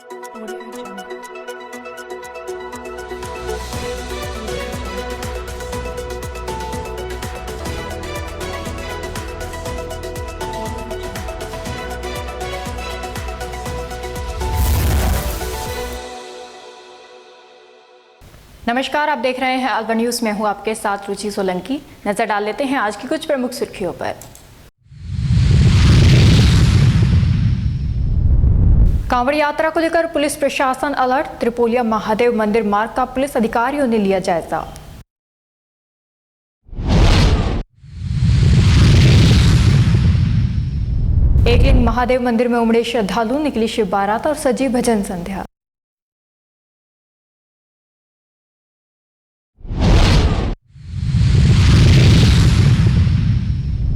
Audio Jungle. नमस्कार, आप देख रहे हैं अलवर न्यूज में हूं आपके साथ रुचि सोलंकी। नजर डाल लेते हैं आज की कुछ प्रमुख सुर्खियों पर। कांवड़ यात्रा को लेकर पुलिस प्रशासन अलर्ट। त्रिपोलिया महादेव मंदिर मार्ग का पुलिस अधिकारियों ने लिया जायजा। एकलिंग महादेव मंदिर में उमड़े श्रद्धालु, निकली शिव बारात और सजी भजन संध्या।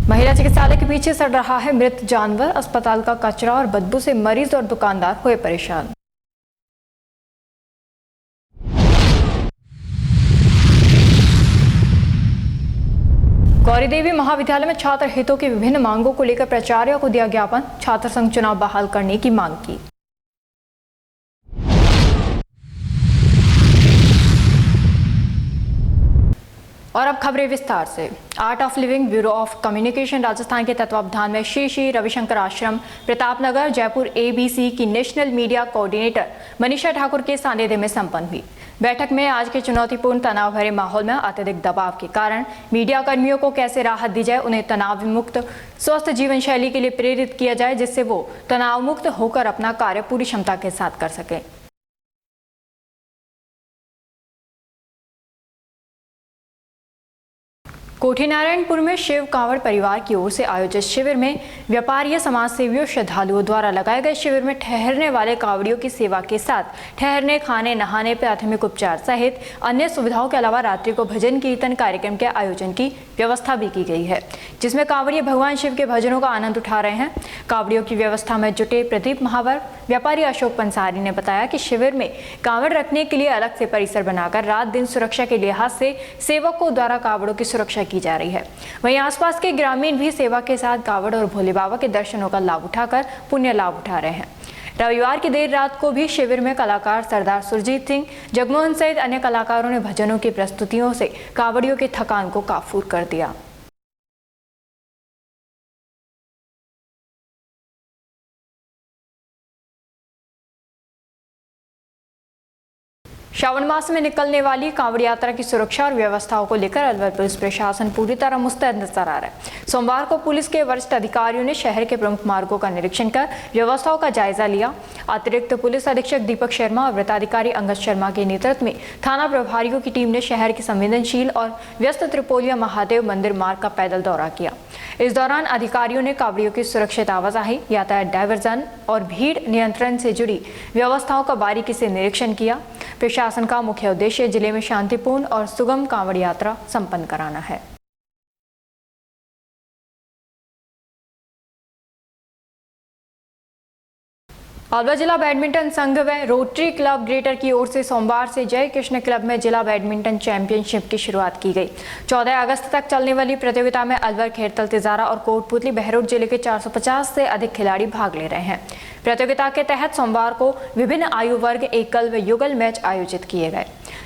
महिला चिकित्सालय के पीछे सड़ रहा है मृत जानवर। अस्पताल का कचरा और बदबू से मरीज और दुकानदार हुए परेशान। गौरी देवी महाविद्यालय में छात्र हितों की विभिन्न मांगों को लेकर प्राचार्य को दिया ज्ञापन। छात्र संघ चुनाव बहाल करने की मांग की। और अब खबरें विस्तार से। Art of living bureau of communication Rajasthan के तत्वावधान में श्री श्री रविशंकर आश्रम प्रतापनगर जयपुर ABC की national media coordinator Manisha Thakur के सानिध्य में संपन्न हुई। बैठक में आज के चुनौतीपूर्ण तनाव भरे माहौल में अत्यधिक दबाव के कारण मीडिया कर्मियों को कैसे राहत दी जाए, उन्हें तनाव मुक्त स्वस्थ जीवन शैली के लिए प्रेरित किया जाए, जिससे वो तनाव मुक्त होकर अपना कार्य पूरी क्षमता के साथ कर सकें। कोठी नारायणपुर में शिव कांवड़ परिवार की ओर से आयोजित शिविर में व्यापारी, समाज सेवियों, श्रद्धालुओं द्वारा लगाए गए शिविर में ठहरने वाले कांवड़ियों की सेवा के साथ ठहरने, खाने, नहाने, प्राथमिक उपचार सहित अन्य सुविधाओं के अलावा रात्रि को भजन कीर्तन कार्यक्रम के आयोजन की व्यवस्था भी की गई है, जिसमें कांवड़िए भगवान शिव के भजनों का आनंद उठा रहे हैं। कांवड़ियों की व्यवस्था में जुटे प्रदीप महावर व्यापारी अशोक पंसारी ने बताया कि शिविर में कांवड़ रखने के लिए अलग से परिसर बनाकर रात दिन सुरक्षा के लिहाज से सेवकों द्वारा कांवड़ों की सुरक्षा की जा रही है। वहीं आसपास के ग्रामीण भी सेवा के साथ कांवड़ और भोले बाबा के दर्शनों का लाभ उठाकर पुण्य लाभ उठा रहे हैं। रविवार की देर रात को भी शिविर में कलाकार सरदार सुरजीत सिंह, जगमोहन सहित अन्य कलाकारों ने भजनों की प्रस्तुतियों से कांवड़ियों की थकान को काफूर कर दिया। श्रावण मास में निकलने वाली कांवड़ यात्रा की सुरक्षा और व्यवस्थाओं को लेकर अलवर पुलिस प्रशासन पूरी तरह मुस्तैद नजर आ रहा है। सोमवार को पुलिस के वरिष्ठ अधिकारियों ने शहर के प्रमुख मार्गों का निरीक्षण कर व्यवस्थाओं का जायजा लिया। अतिरिक्त पुलिस अधीक्षक दीपक शर्मा और वृत्ताधिकारी अंगद शर्मा के नेतृत्व में थाना प्रभारियों की टीम ने शहर के संवेदनशील और व्यस्त त्रिपोलिया महादेव मंदिर मार्ग का पैदल दौरा किया। इस दौरान अधिकारियों ने कांवड़ियों की सुरक्षित आवाजाही, यातायात डायवर्जन और भीड़ नियंत्रण से जुड़ी व्यवस्थाओं का बारीकी से निरीक्षण किया। प्रशासन का मुख्य उद्देश्य जिले में शांतिपूर्ण और सुगम कांवड़ यात्रा संपन्न कराना है। अलवर जिला बैडमिंटन संघ व रोटरी क्लब ग्रेटर की ओर से सोमवार से जय कृष्ण क्लब में जिला बैडमिंटन चैंपियनशिप की शुरुआत की गई। 14 अगस्त तक चलने वाली प्रतियोगिता में अलवर, खेरतल, तिजारा और कोटपुतली, बहरोड जिले के 450 से अधिक खिलाड़ी भाग ले रहे हैं। प्रतियोगिता के तहत सोमवार को विभिन्न आयु वर्ग, एकल व युगल मैच आयोजित किए गए।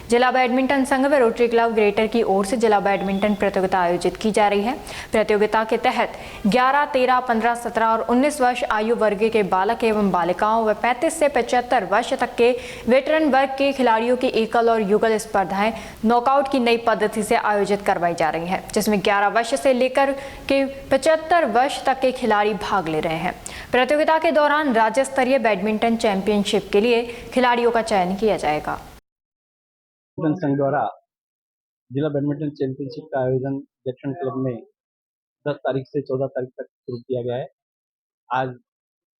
जिला बैडमिंटन संघ व रोटरी क्लब ग्रेटर की ओर से जिला बैडमिंटन प्रतियोगिता आयोजित की जा रही है। प्रतियोगिता के तहत 11, 13, 15, 17 और 19 वर्ष आयु वर्ग के बालक एवं बालिकाओं व 35 से 75 वर्ष तक के वेटरन वर्ग के खिलाड़ियों की एकल और युगल स्पर्धाएं नॉकआउट की नई पद्धति से आयोजित करवाई जा रही है, जिसमें 11 वर्ष से लेकर के 75 वर्ष तक के खिलाड़ी भाग ले रहे हैं। प्रतियोगिता के दौरान राज्य स्तरीय बैडमिंटन चैंपियनशिप के लिए खिलाड़ियों का चयन किया जाएगा। संघ द्वारा जिला बैडमिंटन चैंपियनशिप का आयोजन दक्षिण क्लब में 10 तारीख से 14 तारीख तक शुरू किया गया है। आज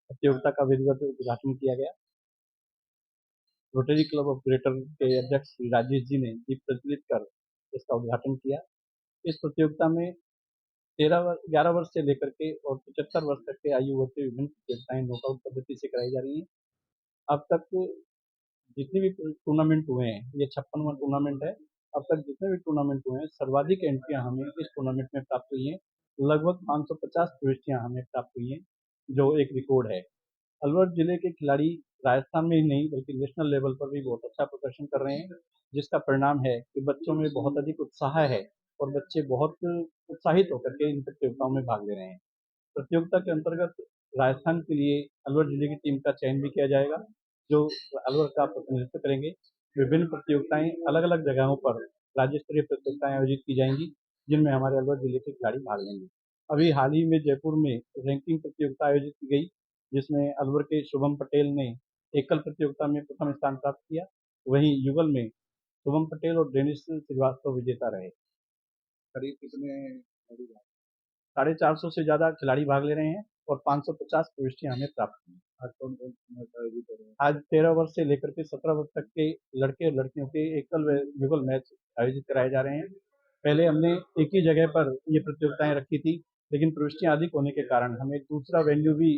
प्रतियोगिता का विधिवत उद्घाटन किया गया। रोटरी क्लब ऑफ ग्रेटर के अध्यक्ष श्री राजेश जी ने दीप प्रज्वलित कर इसका उद्घाटन किया। इस प्रतियोगिता में 11 वर्ष से लेकर के और 75 वर्ष तक के आयु वर्ग के विभिन्न प्रतियोगिताएं नॉकआउट पद्धति से कराई जा रही हैं। अब तक जितने भी टूर्नामेंट हुए हैं, ये 56वां टूर्नामेंट है। अब तक जितने भी टूर्नामेंट हुए हैं, सर्वाधिक एंट्रियां हमें इस टूर्नामेंट में प्राप्त हुई हैं। लगभग 550 प्रविष्टियां हमें प्राप्त हुई हैं, जो एक रिकॉर्ड है। अलवर जिले के खिलाड़ी राजस्थान में ही नहीं बल्कि नेशनल लेवल पर भी बहुत अच्छा प्रदर्शन कर रहे हैं, जिसका परिणाम है कि बच्चों में बहुत अधिक उत्साह है और बच्चे बहुत उत्साहित होकर के इन प्रतियोगिताओं में भाग ले रहे हैं। प्रतियोगिता के अंतर्गत राजस्थान के लिए अलवर जिले की टीम का चयन भी किया जाएगा, जो अलवर का प्रतिनिधित्व करेंगे। विभिन्न प्रतियोगिताएं अलग-अलग जगहों पर राज्य स्तरीय प्रतियोगिताएं आयोजित की जाएंगी, जिनमें हमारे अलवर जिले के खिलाड़ी भाग लेंगे। अभी हाल ही में जयपुर में रैंकिंग प्रतियोगिता आयोजित की गई, जिसमें अलवर के शुभम पटेल ने एकल प्रतियोगिता में प्रथम स्थान प्राप्त किया। वहीं युगल में शुभम पटेल और डेनिस श्रीवास्तव विजेता रहे। करीब कितने 450 से ज़्यादा खिलाड़ी भाग ले रहे हैं और 550 प्रविष्टियां हमें प्राप्त हुई। आज कौन कौन मैच आयोजित हो रहे हैं? आज 13 वर्ष से लेकर के 17 वर्ष तक के लड़के और लड़कियों के एकल व युगल मैच आयोजित कराए जा रहे हैं। पहले हमने एक ही जगह पर ये प्रतियोगिताएं रखी थी, लेकिन प्रविष्टियां अधिक होने के कारण हमें दूसरा वेन्यू भी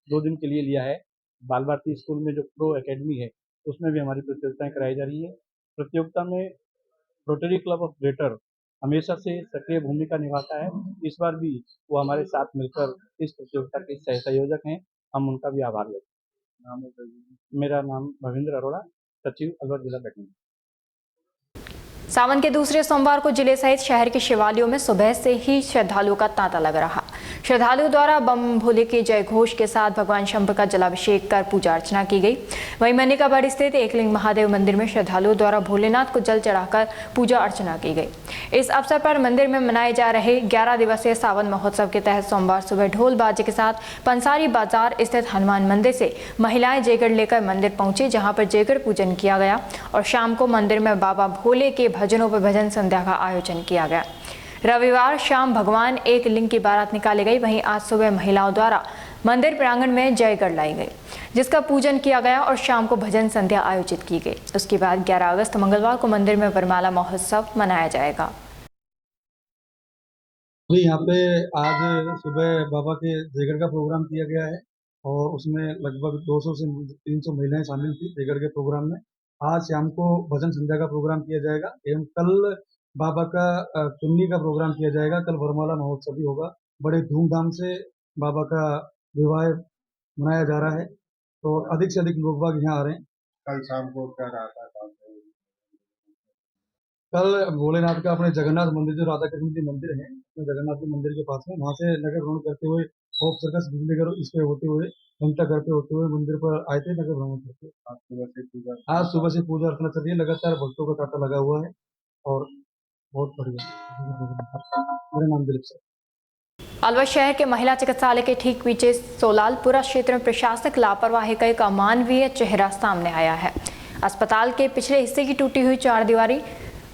2 दिन के लिए लिया है। बाल भारती स्कूल में जो प्रो एकेडमी है, उसमें भी हमारी प्रतियोगिताएं कराई जा रही है। प्रतियोगिता में रोटरी क्लब ऑफ ग्रेटर हमेशा से सक्रिय भूमिका निभाता है। इस बार भी वो हमारे साथ मिलकर इस प्रतियोगिता के सह संयोजक हैं। हम उनका भी आभार व्यक्त करते हैं। मेरा नाम भविंद्र अरोड़ा, सचिव अलवर जिला बैडमिंटन। सावन के दूसरे सोमवार को जिले सहित शहर के शिवालयों में सुबह से ही श्रद्धालुओं का तांता लगा रहा। श्रद्धालुओं द्वारा बम भोले के जय घोष के साथ भगवान शंकर का जलाभिषेक कर पूजा अर्चना की गई। वहीं मनिकाबाड़ी स्थित एकलिंग महादेव मंदिर में श्रद्धालुओं द्वारा भोलेनाथ को जल चढ़ाकर पूजा अर्चना की गई। इस अवसर पर मंदिर में मनाए जा रहे 11 दिवसीय सावन महोत्सव के तहत सोमवार सुबह ढोल बाजे के साथ पंसारी बाजार स्थित हनुमान मंदिर से महिलाएं जेगड़ लेकर मंदिर पहुंची, जहां पर जेगड़ पूजन किया गया और शाम को मंदिर में बाबा भोले के भजनों पर भजन संध्या का आयोजन किया गया। रविवार शाम भगवान एक लिंग की बारात निकाली गई। वहीं आज सुबह महिलाओं द्वारा मंदिर प्रांगण में जयगढ़ लाई गई, जिसका पूजन किया गया और शाम को भजन संध्या आयोजित की गई। उसके बाद 11 अगस्त मंगलवार को मंदिर में वरमाला महोत्सव मनाया जाएगा। यहाँ पे आज सुबह बाबा के जयगढ़ का प्रोग्राम किया गया है और उसमें लगभग 200 से 300 महिलाएं शामिल थी जयगढ़ के प्रोग्राम में। आज शाम को भजन संध्या का प्रोग्राम किया जाएगा एवं कल बाबा का चुन्नी का प्रोग्राम किया जाएगा। कल वरमाला महोत्सव भी होगा। बड़े धूमधाम से बाबा का विवाह मनाया जा रहा है, तो अधिक से अधिक लोग बाग यहाँ आ रहे हैं। कल शाम को क्या रहा था? कल भोलेनाथ का अपने जगन्नाथ मंदिर, जो राधा कृष्ण जी मंदिर है, जगन्नाथ जी मंदिर के पास में, वहां से नगर भ्रमण करते हुए होप सर्कस बिजलीघर इस पे होते हुए घंटा घर पे होते हुए मंदिर पर आए थे नगर भ्रमण करते। आज सुबह से पूजा अर्चना चल रही है। लगातार भक्तों का तांता लगा हुआ है और बहुत बढ़िया। मेरा नाम दिलीप सर। अलवर शहर के महिला चिकित्सालय के ठीक पीछे सोलालपुरा क्षेत्र में प्रशासनिक लापरवाही का एक अमानवीय चेहरा सामने आया है। अस्पताल के पिछले हिस्से की टूटी हुई चारदीवारी,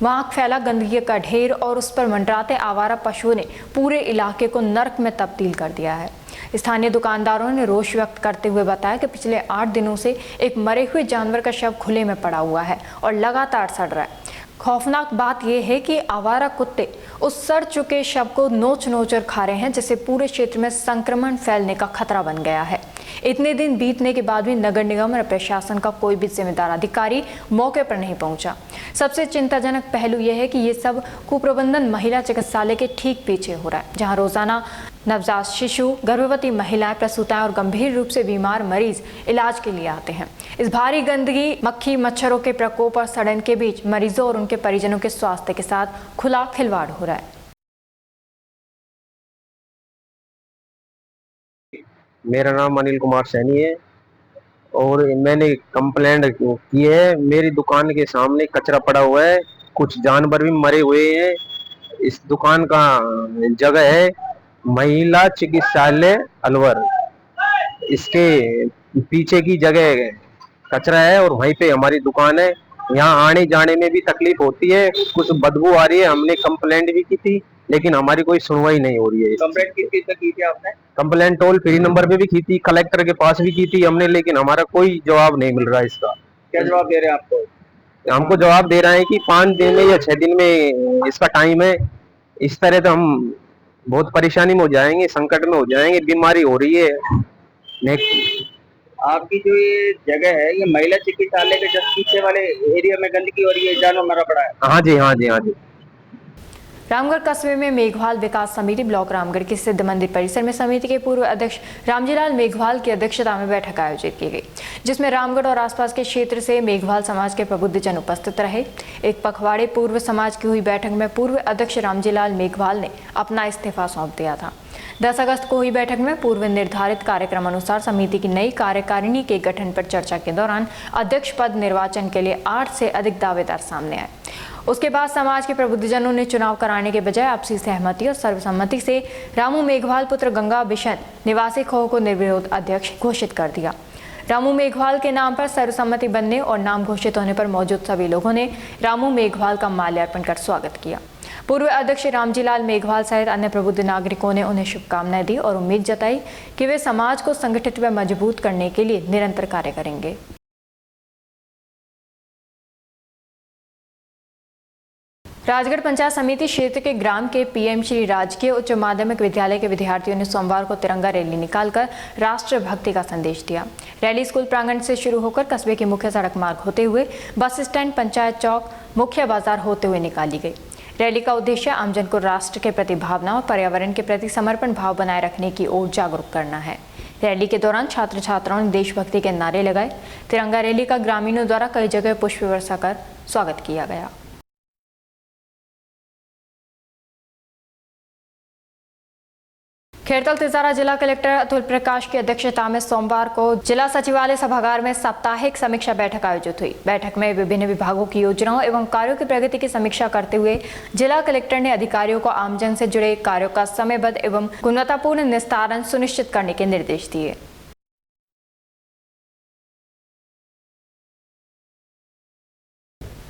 वहां फैला गंदगी का ढेर और उस पर मंडराते आवारा पशुओं ने पूरे इलाके को नर्क में तब्दील कर दिया है। स्थानीय दुकानदारों ने रोष व्यक्त करते हुए बताया कि पिछले 8 दिनों से एक मरे हुए जानवर का शव खुले में पड़ा हुआ है और लगातार सड़ रहा है। खौफनाक बात यह है कि आवारा कुत्ते उस सड़ चुके शव को नोच नोच कर खा रहे हैं, जिससे पूरे क्षेत्र में संक्रमण फैलने का खतरा बन गया है। इतने दिन बीतने के बाद भी नगर निगम और प्रशासन का कोई भी जिम्मेदार अधिकारी मौके पर नहीं पहुंचा। सबसे चिंताजनक पहलू यह है कि ये सब कुप्रबंधन महिला चिकित्सालय के ठीक पीछे हो रहा है, जहां रोजाना नवजात शिशु, गर्भवती महिलाएं, प्रसूताएं और गंभीर रूप से बीमार मरीज इलाज के लिए आते हैं। इस भारी गंदगी, मक्खी मच्छरों के प्रकोप और सड़न के बीच मरीजों और उनके परिजनों के स्वास्थ्य के साथ खुला खिलवाड़ हो रहा है। मेरा नाम अनिल कुमार सैनी है और मैंने कंप्लेंट की है। मेरी दुकान के सामने कचरा पड़ा हुआ है, कुछ जानवर भी मरे हुए हैं। इस दुकान का जगह है महिला चिकित्सालय अलवर। इसके पीछे की जगह कचरा है और वहीं पे हमारी दुकान है। यहाँ आने जाने में भी तकलीफ होती है, कुछ बदबू आ रही है। हमने कंप्लेंट भी की थी लेकिन हमारी कोई सुनवाई नहीं हो रही है। कंप्लेंट किस चीज पे की थी आपने? कंप्लेंट टोल फ्री नंबर पे भी की थी, कलेक्टर के पास भी की थी हमने, लेकिन हमारा कोई जवाब नहीं मिल रहा है इसका। क्या जवाब दे रहे हैं आपको? हमको जवाब दे रहा है कि 5 दिन में या 6 दिन में इसका टाइम है। इस तरह तो हम बहुत परेशानी में हो जाएंगे, संकट में हो जाएंगे, बीमारी हो रही है। नेक्स्ट, आपकी जो ये जगह है, ये महिला चिकित्सालय के जस्ट पीछे वाले एरिया में गंदगी हो रही है, जानवर मरा पड़ा है। हाँ जी, हाँ जी, हाँ जी। रामगढ़ कस्बे में मेघवाल विकास समिति ब्लॉक रामगढ़ के सिद्ध मंदिर परिसर में समिति के पूर्व अध्यक्ष रामजीलाल मेघवाल की अध्यक्षता में बैठक आयोजित की गई, जिसमें रामगढ़ और आसपास के क्षेत्र से मेघवाल समाज के प्रबुद्ध जन उपस्थित रहे। एक पखवाड़े पूर्व समाज की हुई बैठक में पूर्व अध्यक्ष रामजीलाल मेघवाल ने अपना इस्तीफा सौंप दिया था। 10 अगस्त को हुई बैठक में पूर्व निर्धारित कार्यक्रम अनुसार समिति की नई कार्यकारिणी के गठन पर चर्चा के दौरान अध्यक्ष पद निर्वाचन के लिए 8 से अधिक दावेदार सामने आए। उसके बाद समाज के प्रबुद्धजनों ने चुनाव कराने के बजाय आपसी सहमति और सर्वसम्मति से रामू मेघवाल पुत्र गंगा बिशन निवासी खो को निर्विरोध अध्यक्ष घोषित कर दिया। रामू मेघवाल के नाम पर सर्वसम्मति बनने और नाम घोषित होने पर मौजूद सभी लोगों ने रामू मेघवाल का माल्यार्पण कर स्वागत किया। पूर्व अध्यक्ष रामजीलाल मेघवाल सहित अन्य प्रबुद्ध नागरिकों ने उन्हें शुभकामनाएं दी और उम्मीद जताई कि वे समाज को संगठित व मजबूत करने के लिए निरंतर कार्य करेंगे। राजगढ़ पंचायत समिति क्षेत्र के ग्राम के पीएम श्री राजकीय उच्च माध्यमिक विद्यालय के विद्यार्थियों ने सोमवार को तिरंगा रैली निकालकर राष्ट्रभक्ति का संदेश दिया। रैली स्कूल प्रांगण से शुरू होकर कस्बे के मुख्य सड़क मार्ग होते हुए बस स्टैंड, पंचायत चौक, मुख्य बाजार होते हुए निकाली गई। रैली का उद्देश्य आमजन को राष्ट्र के प्रति भावना और पर्यावरण के प्रति समर्पण भाव बनाए रखने की ओर जागरूक करना है। रैली के दौरान छात्र छात्राओं ने देशभक्ति के नारे लगाए। तिरंगा रैली का ग्रामीणों द्वारा कई जगह पुष्प वर्षा कर स्वागत किया गया। खैरतल तिजारा जिला कलेक्टर अतुल प्रकाश की अध्यक्षता में सोमवार को जिला सचिवालय सभागार में साप्ताहिक समीक्षा बैठक आयोजित हुई। बैठक में विभिन्न विभागों की योजनाओं एवं कार्यों की प्रगति की समीक्षा करते हुए जिला कलेक्टर ने अधिकारियों को आमजन से जुड़े कार्यों का समयबद्ध एवं गुणवत्तापूर्ण निस्तारण सुनिश्चित करने के निर्देश दिए।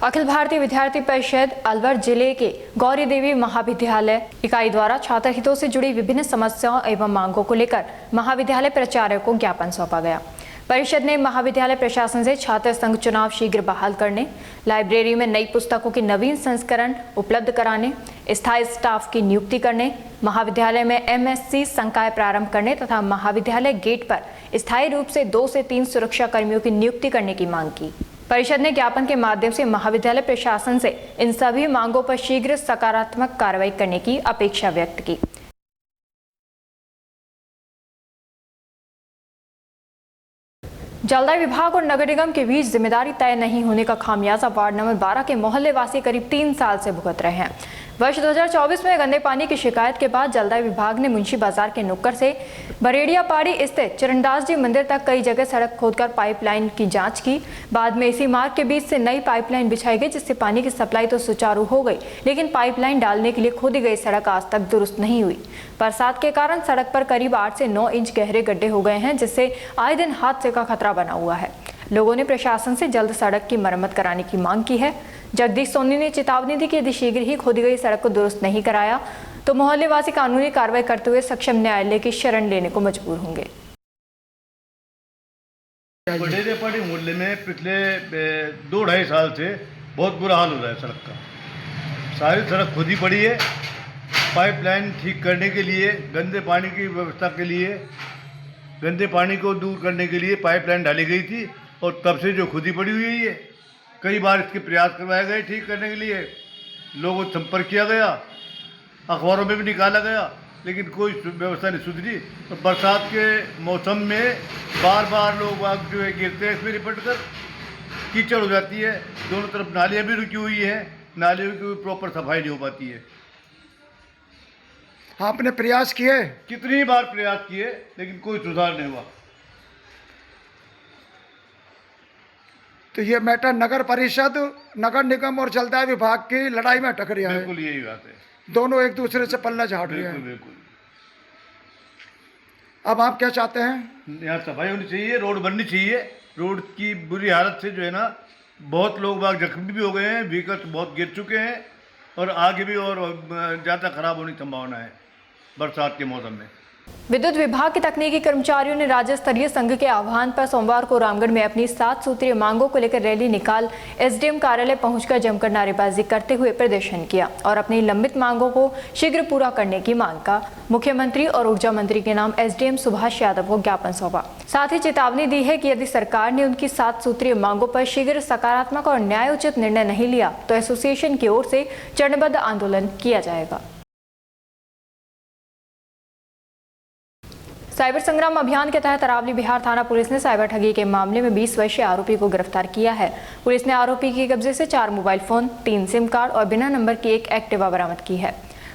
अखिल भारतीय विद्यार्थी परिषद अलवर जिले के गौरी देवी महाविद्यालय इकाई द्वारा छात्र हितों से जुड़ी विभिन्न समस्याओं एवं मांगों को लेकर महाविद्यालय प्राचार्य को ज्ञापन सौंपा गया। परिषद ने महाविद्यालय प्रशासन से छात्र संघ चुनाव शीघ्र बहाल करने, लाइब्रेरी में नई पुस्तकों की नवीन संस्करण उपलब्ध कराने, स्थायी स्टाफ की नियुक्ति करने, महाविद्यालय में MSc संकाय प्रारंभ करने तथा महाविद्यालय गेट पर स्थायी रूप से 2 से 3 सुरक्षा कर्मियों की नियुक्ति करने की मांग की। परिषद ने ज्ञापन के माध्यम से महाविद्यालय प्रशासन से इन सभी मांगों पर शीघ्र सकारात्मक कार्रवाई करने की अपेक्षा व्यक्त की। जलदाय विभाग और नगर निगम के बीच जिम्मेदारी तय नहीं होने का खामियाजा वार्ड नंबर 12 के मोहल्ले वासी करीब 3 साल से भुगत रहे हैं। वर्ष 2024 में गंदे पानी की शिकायत के बाद जलदाय विभाग ने मुंशी बाजार के नुक्कड़ से बरेड़िया पहाड़ी स्थित चरणदास जी मंदिर तक कई जगह सड़क खोदकर पाइपलाइन की जांच की। बाद में इसी मार्ग के बीच से नई पाइपलाइन बिछाई गई, जिससे पानी की सप्लाई तो सुचारू हो गई, लेकिन पाइपलाइन डालने के लिए खोदी गई सड़क आज तक दुरुस्त नहीं हुई। बरसात के कारण सड़क पर करीब 8 से 9 इंच गहरे गड्ढे हो गए हैं, जिससे आए दिन हादसे का खतरा बना हुआ है। लोगों ने प्रशासन से जल्द सड़क की मरम्मत कराने की मांग की है। जगदीश सोनी ने चेतावनी दी कि यदि शीघ्र ही खोदी गई सड़क को दुरुस्त नहीं कराया तो मोहल्लेवासी कानूनी कार्रवाई करते हुए सक्षम न्यायालय की शरण लेने को मजबूर होंगे। बड़ेरे पहाड़ी मोहल्ले में पिछले 2-2.5 साल से बहुत बुरा हाल हो रहा है सड़क का। सारी सड़क खुदी पड़ी है। पाइपलाइन ठीक करने के लिए, गंदे पानी की व्यवस्था के लिए, गंदे पानी को दूर करने के लिए पाइपलाइन डाली गई थी और तब से जो खुदी पड़ी हुई है। कई बार इसके प्रयास करवाए गए ठीक करने के लिए, लोगों से संपर्क किया गया, अखबारों में भी निकाला गया, लेकिन कोई व्यवस्था नहीं सुधरी। और बरसात के मौसम में बार बार लोग वाग जो है गिरते हैं, इसमें लिपट कर कीचड़ हो जाती है। दोनों तरफ नालियाँ भी रुकी हुई हैं, नालियों की प्रॉपर सफाई नहीं हो पाती है। आपने प्रयास किए? कितनी बार प्रयास किए, लेकिन कोई सुधार नहीं हुआ। तो ये मैटर नगर परिषद, नगर निगम और जलदाय विभाग की लड़ाई में अटक रहा है। बिल्कुल यही बात है, दोनों एक दूसरे से पल्ला झाड़ रहे हैं। बिल्कुल। अब आप क्या चाहते हैं? यहाँ सफाई होनी चाहिए, रोड बननी चाहिए। रोड की बुरी हालत से जो है ना, बहुत लोग बाग जख्मी भी हो गए हैं, व्हीकल्स बहुत गिर चुके हैं और आगे भी और ज़्यादा खराब होने की संभावना है बरसात के मौसम में। विद्युत विभाग के तकनीकी कर्मचारियों ने राज्य स्तरीय संघ के आह्वान पर सोमवार को रामगढ़ में अपनी 7 सूत्रीय मांगों को लेकर रैली निकाल एसडीएम कार्यालय पहुंचकर जमकर नारेबाजी करते हुए प्रदर्शन किया और अपनी लंबित मांगों को शीघ्र पूरा करने की मांग का मुख्यमंत्री और ऊर्जा मंत्री के नाम एसडीएम सुभाष यादव को ज्ञापन सौंपा। साथ ही चेतावनी दी है कि यदि सरकार ने उनकी 7 सूत्रीय मांगों पर शीघ्र सकारात्मक और न्यायोचित निर्णय नहीं लिया तो एसोसिएशन की ओर से चरणबद्ध आंदोलन किया जाएगा। साइबर संग्राम अभियान के तहत अरावली बिहार थाना पुलिस ने साइबर ठगी के मामले में 20 वर्षीय आरोपी को गिरफ्तार किया है। पुलिस ने आरोपी के कब्जे से 4 मोबाइल फोन, 3 सिम कार्ड और बिना नंबर की एक एक्टिवा बरामद की है।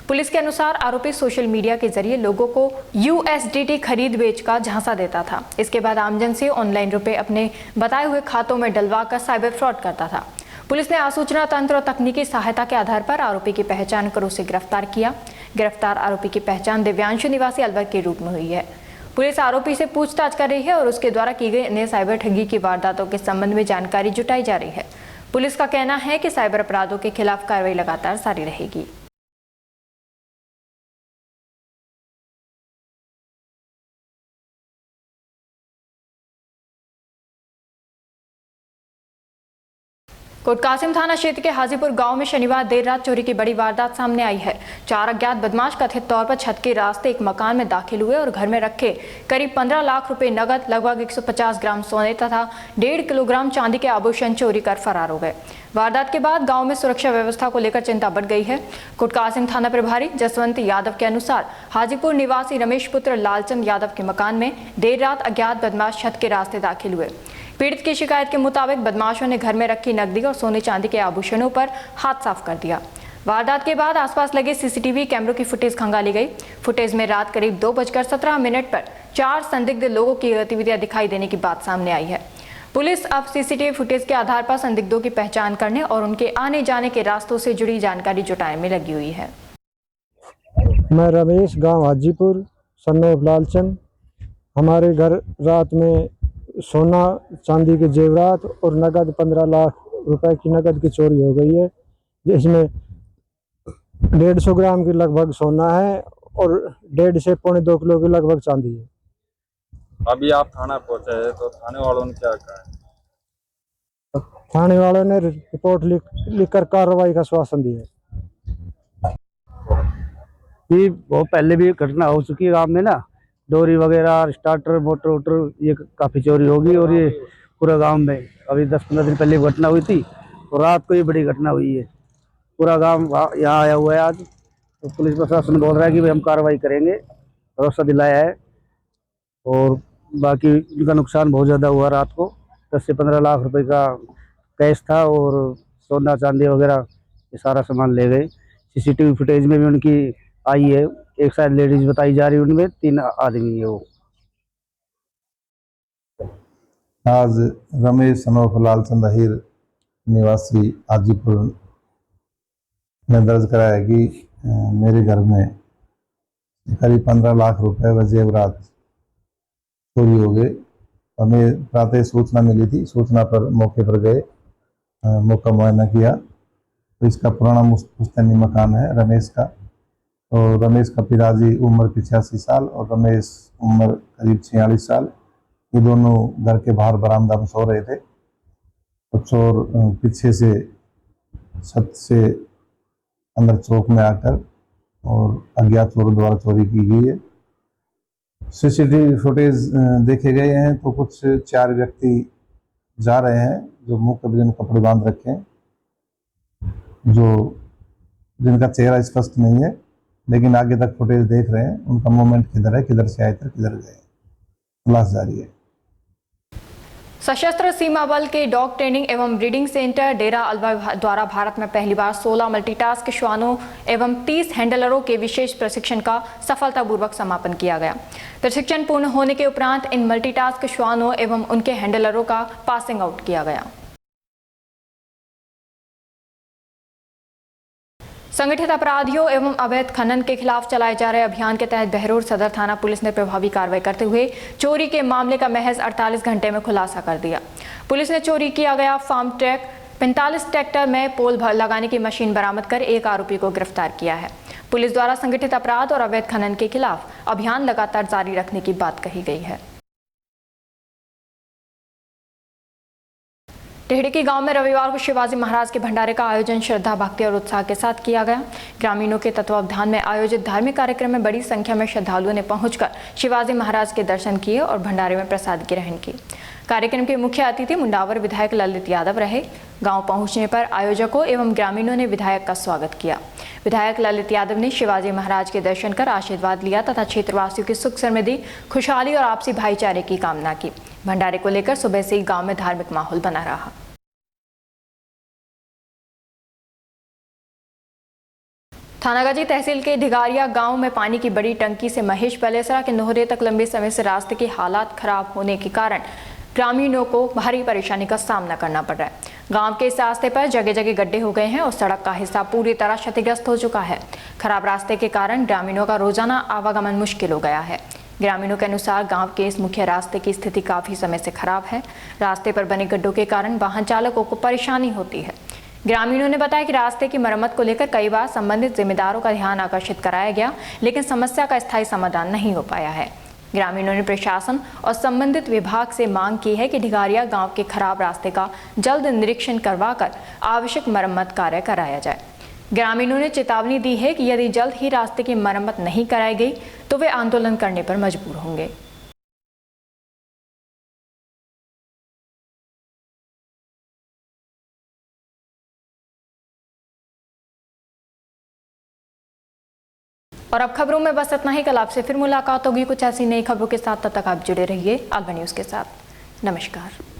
पुलिस के अनुसार आरोपी सोशल मीडिया के जरिए लोगों को USDT खरीद बेच का झांसा देता था। इसके बाद आमजन से ऑनलाइन रुपए अपने बताए हुए खातों में डलवा कर साइबर फ्रॉड करता था। पुलिस ने आसूचना तंत्र और तकनीकी सहायता के आधार पर आरोपी की पहचान कर उसे गिरफ्तार किया। गिरफ्तार आरोपी की पहचान दिव्यांशु निवासी अलवर के रूप में हुई है। पुलिस आरोपी से पूछताछ कर रही है और उसके द्वारा की गई अन्य साइबर ठगी की वारदातों के संबंध में जानकारी जुटाई जा रही है। पुलिस का कहना है कि साइबर अपराधों के खिलाफ कार्रवाई लगातार जारी रहेगी। कोटकासिम थाना क्षेत्र के हाजीपुर गांव में शनिवार देर रात चोरी की बड़ी वारदात सामने आई है। 4 अज्ञात बदमाश कथित तौर पर छत के रास्ते एक मकान में दाखिल हुए और घर में रखे करीब 15 लाख रुपए नगद, लगभग 150 ग्राम सोने तथा 1.5 किलोग्राम चांदी के आभूषण चोरी कर फरार हो गए। वारदात के बाद गांव में सुरक्षा व्यवस्था को लेकर चिंता बढ़ गई है। कोटकासिम थाना प्रभारी जसवंत यादव के अनुसार हाजीपुर निवासी रमेश पुत्र लालचंद यादव के मकान में देर रात अज्ञात बदमाश छत के रास्ते दाखिल हुए। पीड़ित की शिकायत के मुताबिक बदमाशों ने घर में रखी नकदी और सोने चांदी के आभूषणों पर हाथ साफ कर दिया। वारदात के बाद आसपास लगे सीसीटीवी कैमरों की फुटेज खंगाली गई। फुटेज में रात करीब 2:17 पर 4 संदिग्ध लोगों की गतिविधियां दिखाई देने की बात सामने आई है। पुलिस अब सीसीटीवी फुटेज के आधार पर संदिग्धों की पहचान करने और उनके आने जाने के रास्तों से जुड़ी जानकारी जुटाने में लगी हुई है। मैं रमेश, गांव हाजीपुर, सन ऑफ लालचंद। हमारे घर रात में सोना चांदी के जेवरात और नगद 15 लाख रुपए की नगद की चोरी हो गई है, जिसमें 150 ग्राम की लगभग सोना है और 1.5 से 2.25 किलो की लगभग चांदी है। अभी आप थाना पहुंचे हैं तो थाने वालों ने क्या कहा? थाने वालों ने रिपोर्ट लिखकर कार्रवाई का आश्वासन दिया। ये बहुत पहले भी घटना हो चुकी है गांव में ना, डोरी वगैरह, स्टार्टर, मोटर वोटर, ये काफ़ी चोरी होगी और ये पूरा गांव में अभी 10-15 दिन पहले घटना हुई थी और रात को ये बड़ी घटना हुई है। पूरा गांव यहाँ आया हुआ है आज, तो पुलिस प्रशासन बोल रहा है कि भाई हम कार्रवाई करेंगे, भरोसा दिलाया है। और बाकी इनका नुकसान बहुत ज़्यादा हुआ। रात को 10 से 15 लाख रुपए का कैश था और सोना चांदी वगैरह ये सारा सामान ले गए। सीसीटीवी फुटेज में भी उनकी आई है, एक शायद लेडीज बताई जा रही है, उनमें 3 आदमी है वो। आज रमेश सनोफ लालचंद अहिर निवासी हाजीपुर ने दर्ज कराया कि मेरे घर में करीब 15 लाख रुपए व जेवरात चोरी हो गए। हमें प्रातः सूचना मिली थी, सूचना पर मौके पर गए, मौका मुआयना किया तो इसका पुराना पुश्तैनी मकान है रमेश का। और रमेश का पिताजी उम्र 85 साल और रमेश उम्र करीब 46 साल, ये दोनों घर के बाहर बरामदा में सो रहे थे। तो चोर पीछे से छत से अंदर चौक में आकर और अज्ञात चोरों द्वारा चोरी की गई है। सीसीटीवी फुटेज देखे गए हैं तो कुछ 4 व्यक्ति जा रहे हैं जो मुंह कब्जे में कपड़े बांध रखे हैं, जो जिनका चेहरा स्पष्ट नहीं है, लेकिन आगे तक फुटेज देख रहे हैं। उनका मूवमेंट किधर है, किधर से आए थे, किधर गए, तलाश जारी है। सशस्त्र सीमा बल के डॉग ट्रेनिंग एवं ब्रीडिंग सेंटर डेरा अलवर द्वारा भारत में पहली बार 16 मल्टीटास्क श्वानों एवं 30 हैंडलरों के विशेष प्रशिक्षण का सफलतापूर्वक समापन किया गया। प्रशिक्षण पूर्ण होने के उपरांत इन मल्टीटास्क श्वानों एवं उनके हैंडलरों का पासिंग आउट किया गया। संगठित अपराधियों एवं अवैध खनन के खिलाफ चलाए जा रहे अभियान के तहत बहरोड सदर थाना पुलिस ने प्रभावी कार्रवाई करते हुए चोरी के मामले का महज 48 घंटे में खुलासा कर दिया। पुलिस ने चोरी किया गया फार्म ट्रैक 45 ट्रैक्टर में पोल लगाने की मशीन बरामद कर एक आरोपी को गिरफ्तार किया है। पुलिस द्वारा संगठित अपराध और अवैध खनन के खिलाफ अभियान लगातार जारी रखने की बात कही गई है। टेहड़की गांव में रविवार को शिवाजी महाराज के भंडारे का आयोजन श्रद्धा, भक्ति और उत्साह के साथ किया गया। ग्रामीणों के तत्वावधान में आयोजित धार्मिक कार्यक्रम में बड़ी संख्या में श्रद्धालुओं ने पहुंचकर शिवाजी महाराज के दर्शन किए और भंडारे में प्रसाद ग्रहण की। कार्यक्रम के मुख्य अतिथि मुंडावर विधायक ललित यादव रहे। गांव पहुंचने पर आयोजकों एवं ग्रामीणों ने विधायक का स्वागत किया। विधायक ललित यादव ने शिवाजी महाराज के दर्शन कर आशीर्वाद लिया तथा क्षेत्रवासियों की सुख समृद्धि, खुशहाली और आपसी भाईचारे की कामना की। भंडारे को लेकर सुबह से ही गाँव में धार्मिक माहौल बना रहा। थानागाजी तहसील के ढिगारिया गांव में पानी की बड़ी टंकी से महेश पलेसरा के नोहरे तक लंबे समय से रास्ते की हालात खराब होने के कारण ग्रामीणों को भारी परेशानी का सामना करना पड़ रहा है। गांव के इस रास्ते पर जगह जगह गड्ढे हो गए हैं और सड़क का हिस्सा पूरी तरह क्षतिग्रस्त हो चुका है। खराब रास्ते के कारण ग्रामीणों का रोजाना आवागमन मुश्किल हो गया है। ग्रामीणों के अनुसार गांव के इस मुख्य रास्ते की स्थिति काफी समय से खराब है। रास्ते पर बने गड्ढों के कारण वाहन चालकों को परेशानी होती है। ग्रामीणों ने बताया कि रास्ते की मरम्मत को लेकर कई बार संबंधित जिम्मेदारों का ध्यान आकर्षित कराया गया, लेकिन समस्या का स्थायी समाधान नहीं हो पाया है। ग्रामीणों ने प्रशासन और संबंधित विभाग से मांग की है कि ढिगारिया गांव के खराब रास्ते का जल्द निरीक्षण करवाकर आवश्यक मरम्मत कार्य कराया जाए। ग्रामीणों ने चेतावनी दी है कि यदि जल्द ही रास्ते की मरम्मत नहीं कराई गई तो वे आंदोलन करने पर मजबूर होंगे। और अब खबरों में बस इतना ही। कल आपसे फिर मुलाकात होगी कुछ ऐसी नई खबरों के साथ। तब तक आप जुड़े रहिए अल्बा न्यूज़ के साथ। नमस्कार।